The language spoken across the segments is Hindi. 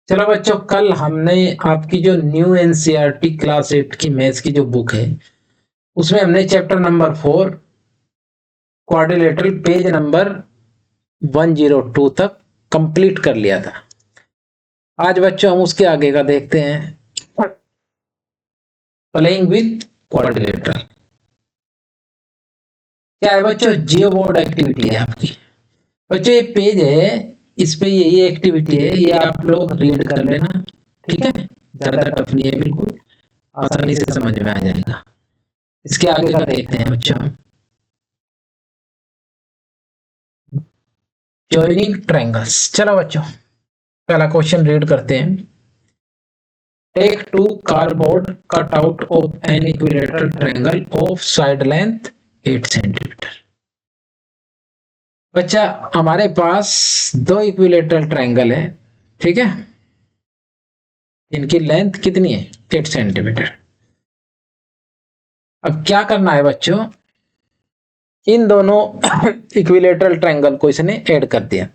चलो बच्चों, कल हमने आपकी जो न्यू एनसीईआरटी क्लास 8 की मैथ्स की जो बुक है उसमें हमने chapter number 4 quadrilateral page number 102 तक कंप्लीट कर लिया था। आज बच्चों हम उसके आगे का देखते हैं, प्लेइंग विद क्वाड्रिलेटरल। क्या है बच्चों? जियो बोर्ड एक्टिविटी है आपकी। बच्चों ये पेज है, इस पे यही एक्टिविटी है, ये आप लोग रीड कर लेना, ठीक है? ज्यादा टफ नहीं है, बिल्कुल आसानी से समझ में आ जाएगा। इसके आगे का देखते हैं बच्चों, जॉइनिंग ट्रायंगल्स। चलो बच्चों, पहला क्वेश्चन रीड करते हैं। Take two cardboard cut out of an equilateral triangle of side length 8 centimetre. बच्चा, हमारे पास दो इक्विलेटरल ट्रायंगल है, ठीक है? इनकी लेंथ कितनी है? 8 सेंटीमीटर। अब क्या करना है बच्चों, इन दोनों इक्विलेटरल ट्रायंगल को इसने ऐड कर दिया।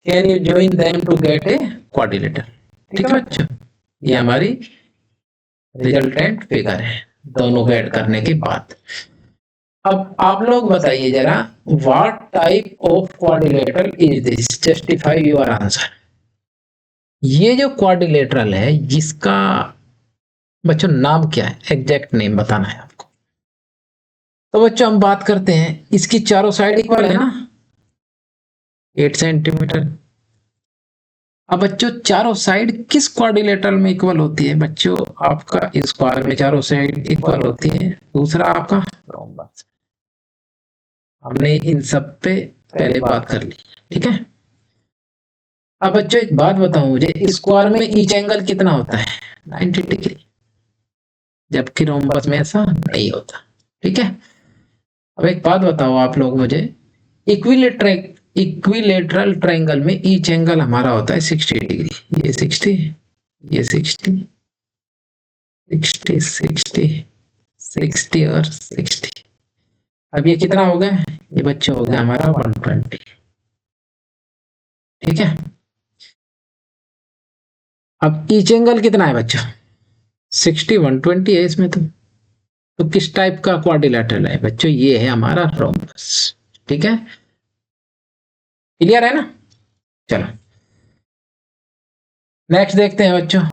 Can you join them to get a quadrilateral? ठीक है बच्चों, ये हमारी रिजल्टेंट फिगर है दोनों को ऐड करने के बाद। अब आप लोग बताइए जरा, what type of quadrilateral is this? Justify your answer. ये जो क्वाड्रिलेटरल है जिसका बच्चों नाम क्या है, एग्जैक्ट नेम बताना है आपको। तो बच्चों हम बात करते हैं, इसकी चारों साइड इक्वल है ना, 8 सेंटीमीटर। अब बच्चों चारों साइड किस क्वाड्रिलेटरल में इक्वल होती है? बच्चों आपका स्क्वायर में चारों साइड इक्वल होती है, दूसरा आपका रोम्बस। हमने इन सब पे पहले बात कर ली, ठीक है? अब बच्चों एक बात बताओ मुझे, स्क्वायर में ईच एंगल कितना होता है? 90 डिग्री, जबकि रोम्बस में ऐसा नहीं होता, ठीक है? अब एक बात बताओ आप लोग मुझे, इक्विलेटरल ट्रायंगल में ईच एंगल हमारा होता है 60 डिग्री। ये 60, ये 60, 60, 60, 60 और 60। अब ये कितना हो गया? ये बच्चे हो गया हमारा 120, ठीक है? अब ईच एंगल कितना है बच्चों? 60, 120 है इसमें। तो किस टाइप का क्वाड्रिलेटरल है बच्चों? ये है हमारा रोम्बस, ठीक है? क्लियर है ना? चलो नेक्स्ट देखते हैं बच्चों।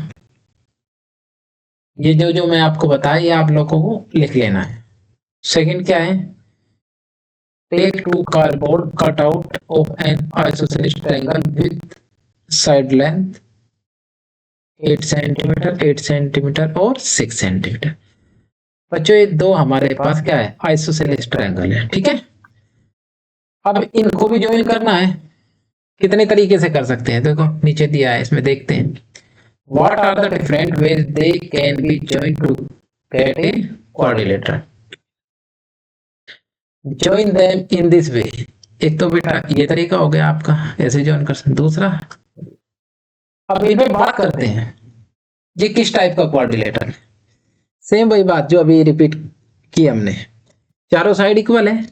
ये जो जो मैं आपको बताया ये आप लोगों को लिख लेना है। सेकंड क्या है? Take two cardboard cut out of an isosceles triangle with side length 8 centimetre, 8 centimetre और 6 सेंटीमीटर। बच्चों ये दो हमारे पास क्या है? आइसोसेलेस ट्रायंगल है, ठीक है? अब इनको भी ज्वाइन करना है। कितने तरीके से कर सकते हैं देखो नीचे दिया है, इसमें देखते हैं। What are the different ways they can be joined to get a quadrilateral? Join them in this way. एक तो बेटा ये तरीका हो गया आपका, ऐसे ज्वाइन कर सकते। दूसरा, अब इनमें बात करते हैं ये किस टाइप का क्वाड्रिलेटरल है। सेम वही बात जो अभी रिपीट की हमने, चारों साइड इक्वल है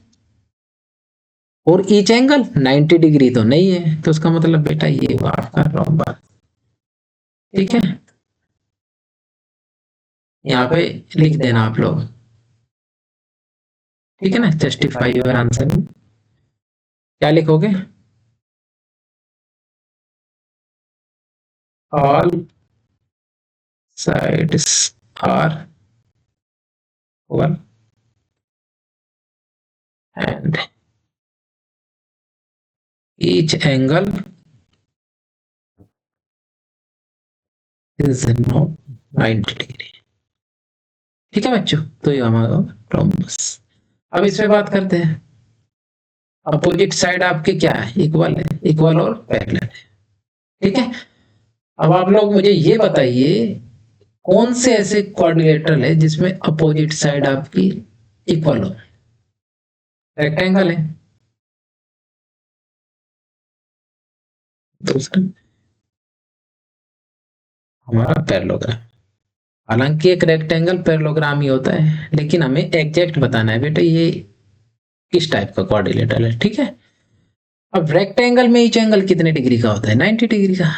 और ईच एंगल 90 डिग्री तो नहीं है, तो उसका मतलब बेटा ये हुआ आपका रोम्बस, ठीक है? यहाँ पे लिख देना आप लोग, ठीक है ना? जस्टिफाई योर आंसर में क्या लिखोगे? All sides are equal and each angle is not 90 degree, ठीक है बच्चों? तो ये हमारा रोम्बस। अब इस पे बात करते हैं। अपोजिट साइड आपके क्या है? इक्वल है, इक्वल और पैरेलल है, ठीक है? अब आप लोग मुझे ये बताइए, कौन से ऐसे क्वाड्रिलेटरल है जिसमें अपोजिट साइड आपकी इक्वल हो? रेक्टेंगल है, दूसरा हमारा पैरेललोग्राम। हालांकि एक रेक्टेंगल पैरेललोग्राम ही होता है, लेकिन हमें एग्जैक्ट बताना है बेटा ये किस टाइप का क्वाड्रिलेटरल है, ठीक है? अब रेक्टेंगल में ईच एंगल कितने डिग्री का होता है? 90 डिग्री का।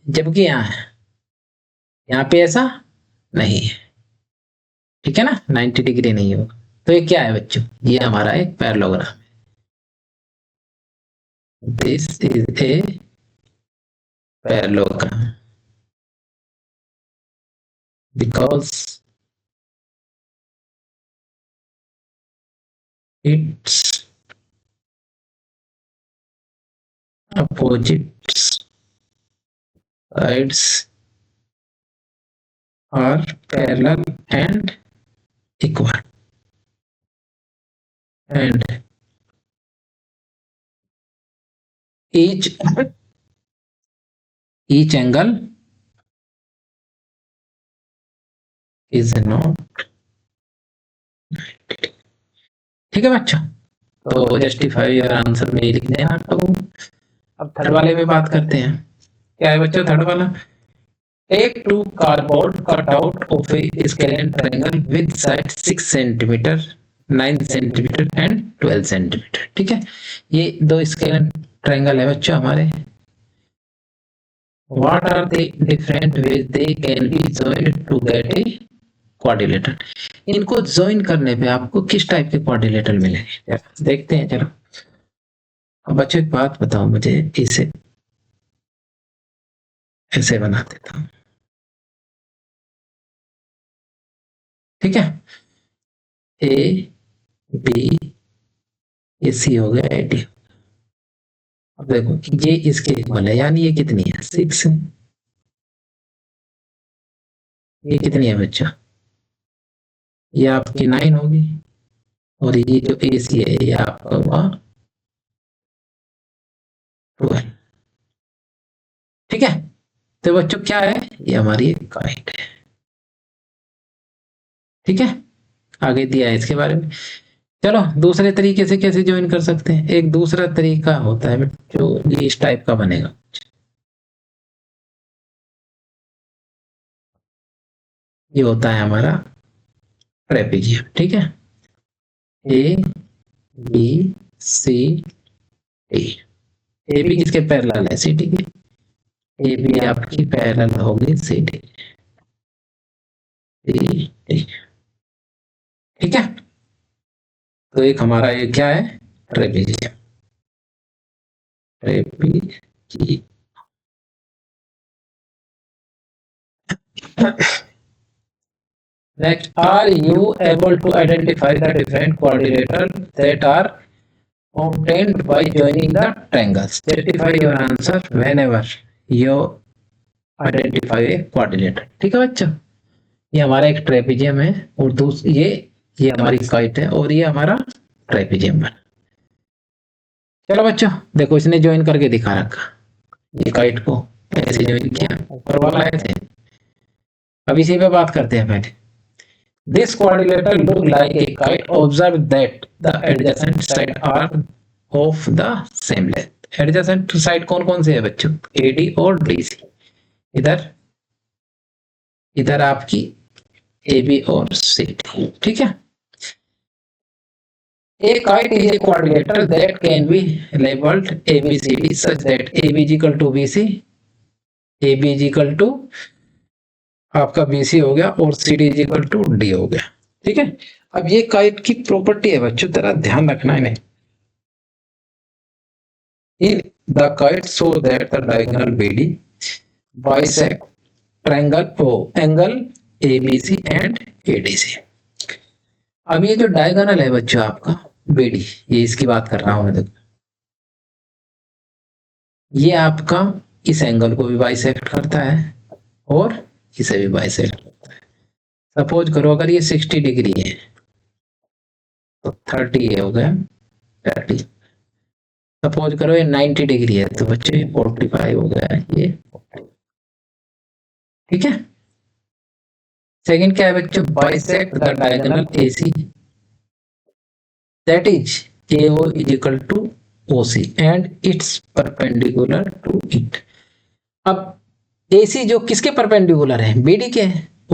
जबकि यहाँ पे ऐसा नहीं है, ठीक है ना, 90 डिग्री नहीं होगा। तो ये क्या है बच्चों, ये हमारा एक parallelogram. This is a parallelogram because its opposite sides are parallel and equal, and each angle is not, ठीक है बच्चों। तो जस्टिफाई योर आंसर में लिख देना। तो अब थर्ड वाले में बात करते हैं। क्या है बच्चों थर्ड वाला, take two cardboard cut out of a scalene triangle with side 6 centimetre, 9 centimetre and 12 centimetre. ठीक है, ये दो स्केलेन ट्रायंगल है बच्चों हमारे। What are the different ways they can be joined to get a quadrilateral? इनको ज्वाइन करने पे आपको किस टाइप के क्वाड्रिलेटरल मिलेंगे, देखते हैं चलो। अब बच्चों एक बात बताओ मुझे, इसे ऐसे बना देता हूं, ठीक है, ए बी ये सी हो गया, ए डी। अब देखो ये इसके इक्वल है, यानी ये कितनी है 6 है, ये कितनी है बच्चा, ये आपकी 9 होगी, और ये जो ए सी है ये आपका हुआ 12। ठीक है, तो बच्चों क्या है, ये हमारी एक काइट है। ठीक है, आगे दिया है इसके बारे में। चलो दूसरे तरीके से कैसे ज्वाइन कर सकते हैं, एक दूसरा तरीका होता है जो ये इस टाइप का बनेगा। ये होता है हमारा ट्रेपेजियम। ठीक है, A B C D, A B किसके पैरेलल है, सी डी के, ए बी आपकी पैरेलल होगी सी डी, ठीक है। तो एक हमारा ये क्या है, trapezium, trapezium. Next, are you able to identify the different quadrilaterals that are obtained by joining the triangles? Justify your answer whenever you identify a quadrilateral. ठीक है बच्चों, ये हमारा एक ट्रेपेजियम है, और दूसरी ये हमारी काइट है, और ये हमारा ट्रेपेजियम है। चलो बच्चों देखो, इसने ज्वाइन करके दिखा रखा, ये काइट को ऐसे ज्वाइन किया, ऊपर वाला ऐसे। अब इसी पे बात करते हैं पहले। This quadrilateral look like a kite. Observe that the adjacent side are of the same length. Adjacent side कौन कौन से है बच्चों, AD और DC। इधर इधर आपकी AB और CD। ठीक है, a kite is a quadrilateral that can be labeled ABCD such that AB is equal to BC, AB is equal to आपका BC हो गया, और CD is equal to D हो गया। ठीक है, अब ये काइट की प्रॉपर्टी है बच्चों, तेरा ध्यान रखना है। In the kite so that the diagonal BD bisect triangle O angle ABC and ADC। अब ये जो डायगोनल है बच्चों आपका BD, ये इसकी बात कर रहा हूं मैं, देखो ये आपका इस एंगल को भी बाइसेक्ट करता है और इसे भी बाइसेक्ट करता है। सपोज करो अगर ये 60 डिग्री है तो 30 ये हो गया 30। सपोज करो ये 90 डिग्री है तो बच्चे 45 हो गया ये। ठीक है, सेकंड क्या है बच्चों, bisect the diagonal AC that is AO is equal to OC and its perpendicular to it. अब AC जो किसके परपेंडिकुलर है, BD के,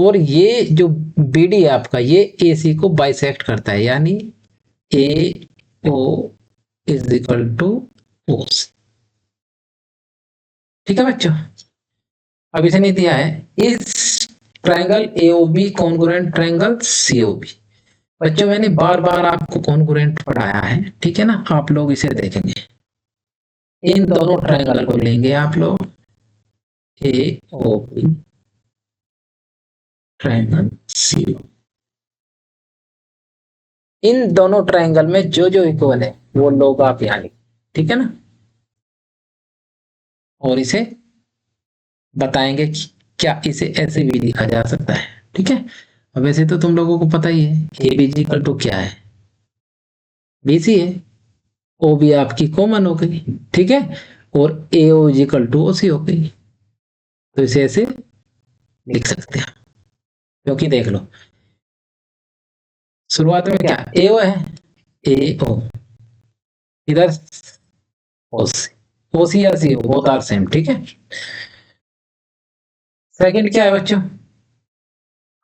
और ये जो BD है आपका ये AC को बाइसेक्ट करता है, यानी AO is equal to OC। ठीक है बच्चों, अब इसे नहीं दिया है, इस triangle AOB congruent triangle COB. बच्चों मैंने बार बार आपको कॉन्ग्रुएंट पढ़ाया है, ठीक है ना, आप लोग इसे देखेंगे। इन दोनों ट्रायंगल को लेंगे आप लोग, एओबी ट्रायंगल सीओ, इन दोनों ट्रायंगल में जो जो इक्वल है वो लोग आप यहाँ लिख, ठीक है ना, और इसे बताएंगे कि क्या इसे ऐसे भी लिखा जा सकता है, ठीक है। अब वैसे तो तुम लोगों को पता ही है ए बी इक्वल टू क्या है, बीसी है, ओ भी आपकी कॉमन हो गई, ठीक है, और ए ओ इक्वल टू ओ सी हो गई। तो इसे ऐसे लिख सकते हैं, क्योंकि देख लो शुरुआत में क्या ए ओ है, ए ओ, इधर ओ सी या C O both are same, ठीक है। सेकंड क्या है बच्चों,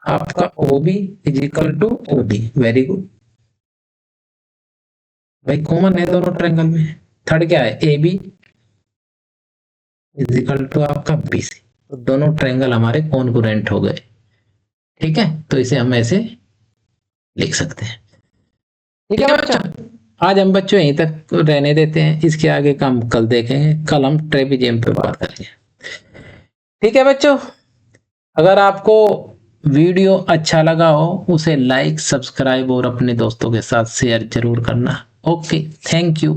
आपका O B is equal to O D, very good भाई, कॉमन है दोनों ट्रायंगल में। थर्ड क्या है, A B is equal to आपका बी सी, तो दोनों ट्रायंगल हमारे कॉन्ग्रुएंट हो गए, ठीक है। तो इसे हम ऐसे लिख सकते हैं, ठीक है बच्चों। आज हम बच्चों यहीं तक रहने देते हैं, इसके आगे का हम कल देखेंगे, कल हम ट्रेपेजियम पे बात करेंगे, ठीक है बच्चों। अगर आपको वीडियो अच्छा लगा हो उसे लाइक सब्सक्राइब और अपने दोस्तों के साथ शेयर जरूर करना। Okay, thank you.